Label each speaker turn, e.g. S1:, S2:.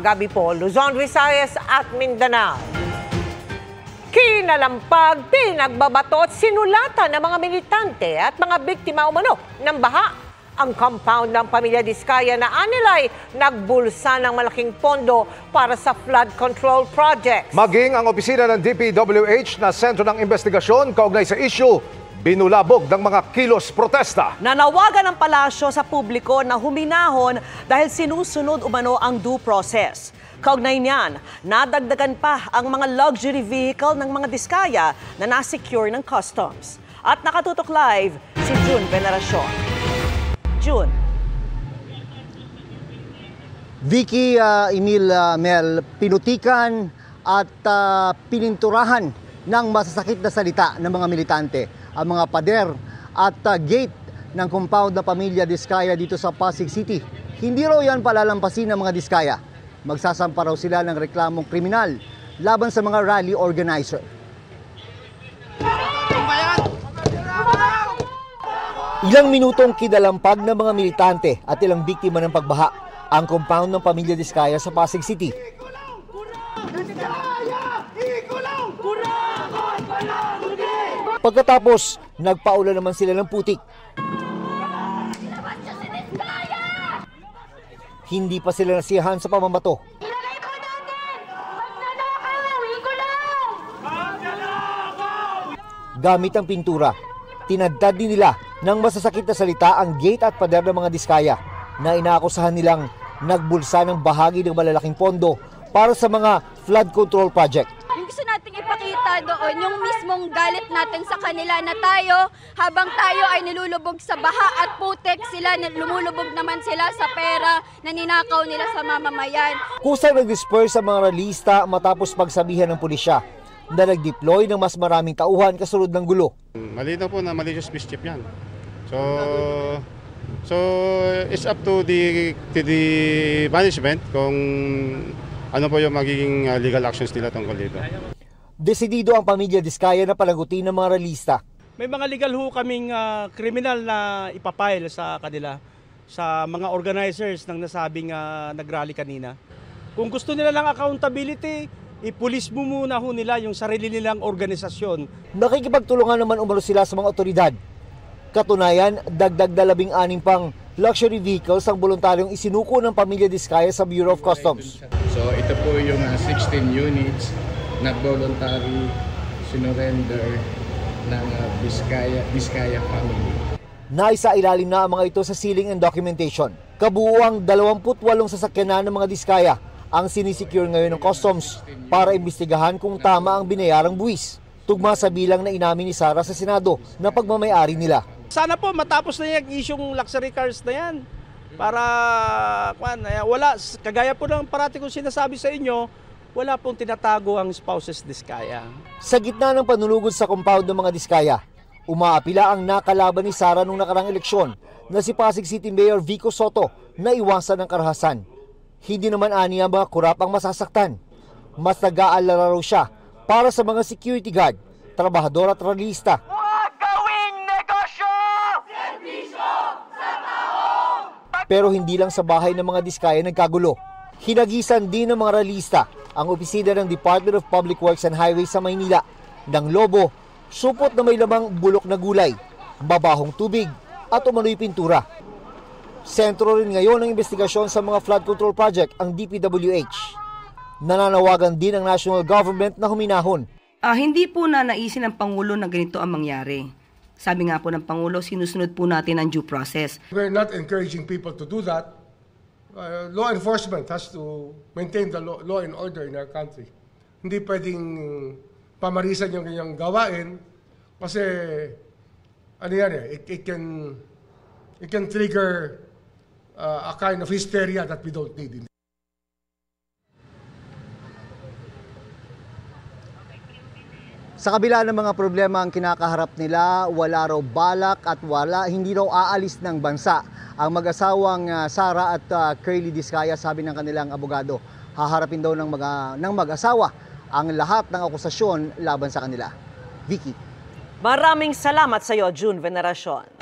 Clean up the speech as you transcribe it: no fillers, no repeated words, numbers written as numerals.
S1: Magandang gabi po, Luzon, Visayas at Mindanao. Kinalampag, pinagbabato at sinulatan ng mga militante at mga biktima umano ng baha. Ang compound ng pamilya Diskaya na anilay nagbulsa ng malaking pondo para sa flood control project.
S2: Maging ang opisina ng DPWH na sentro ng investigasyon kaugnay sa issue, binulabog ng mga kilos protesta.
S3: Nanawagan ng palasyo sa publiko na huminahon dahil sinusunod umano ang due process. Kaugnay niyan, nadagdagan pa ang mga luxury vehicle ng mga Diskaya na nasecure ng customs. At nakatutok live si June Veneracion. June.
S4: Vicky, Emil, Mel, pinutikan at pininturahan ng masasakit na salita ng mga militante ang mga pader at gate ng compound na pamilya Diskaya dito sa Pasig City. Hindi raw yan palalampasin ng mga Diskaya. Magsasampa raw sila ng reklamong kriminal laban sa mga rally organizer. Ilang minutong kinalampag ng mga militante at ilang biktima ng pagbaha ang compound ng pamilya Diskaya sa Pasig City. Pagkatapos, nagpaulan naman sila ng putik. Hindi pa sila nasiyahan sa pamamato. Gamit ang pintura, tinadtad din nila ng masasakit na salita ang gate at pader ng mga Diskaya na inaakusahan nilang nagbulsa ng bahagi ng malalaking pondo para sa mga flood control project.
S5: Yung gusto nating ipakita doon, yung mismong galit natin sa kanila na tayo, habang tayo ay nilulubog sa baha at putek, sila lumulubog naman sila sa pera na ninakaw nila sa mamamayan.
S4: Kusang nag-disperse sa mga ralista matapos pagsabihan ng pulisya na nag-deploy ng mas maraming tauhan kasunod ng gulo.
S6: Malinaw po na malicious mischief yan. So it's up to the management kung ano po yung magiging legal actions nila tungkol dito.
S4: Desidido ang pamilya Diskaya na palagutin ng mga ralista.
S7: May mga legal ho kaming kriminal na ipapile sa kanila, sa mga organizers ng nasabing nagrally kanina. Kung gusto nila ng accountability, ipulis mo muna ho nila yung sarili nilang organisasyon.
S4: Nakikipagtulungan naman umano sila sa mga otoridad. Katunayan, dagdag na 16 pang luxury vehicles ang voluntaryong isinuko ng pamilya Diskaya sa Bureau of Customs.
S8: So ito po yung 16 units na voluntary sinurrender ng Diskaya family.
S4: Naisa ilalim na ang mga ito sa sealing and documentation. Kabuuang 28 sasakyan na ng mga Diskaya ang sinisecure ngayon ng customs para imbestigahan kung tama ang binayarang buwis. Tugma sa bilang na inamin ni Sara sa Senado na pagmamayari nila.
S7: Sana po matapos na yung isyong luxury cars na yan. Para wala, kagaya po ng parati kong sinasabi sa inyo, wala pong tinatago ang spouses Diskaya.
S4: Sa gitna ng panulugod sa compound ng mga Diskaya, umaapila ang nakalaban ni Sara nung nakarang eleksyon na si Pasig City Mayor Vico Soto na iwasan ng karahasan. Hindi naman ani ang mga kurap ang masasaktan. Mas nag-aalala raw siya para sa mga security guard, trabahador at ralista.
S3: Huwag gawing negosyo! Serbisyo sa tao!
S4: Pero hindi lang sa bahay ng mga Diskaya nagkagulo. Hinagisan din ng mga ralista ang opisina ng Department of Public Works and Highways sa Maynila ng lobo, supot na may lamang bulok na gulay, babahong tubig at umano'y pintura. Sentro rin ngayon ng investigasyon sa mga flood control project ang DPWH. Nananawagan din ang national government na huminahon.
S9: Hindi po na naisin ng Pangulo na ganito ang mangyari. Sabi nga po ng Pangulo, sinusunod po natin ang due process.
S10: We're not encouraging people to do that. Law enforcement has to maintain the law and order in our country. Hindi pwedeng pamarisan yung kanyang gawain kasi ano yan it can trigger a kind of hysteria that we don't need.
S4: Sa kabila ng mga problema ang kinakaharap nila, wala raw balak at hindi raw aalis ng bansa. Ang mag-asawang Sara at Curly Diskaya, sabi ng kanilang abogado, haharapin daw ng mag-asawa ang lahat ng akusasyon laban sa kanila. Vicky.
S3: Maraming salamat sa iyo, June Veneracion.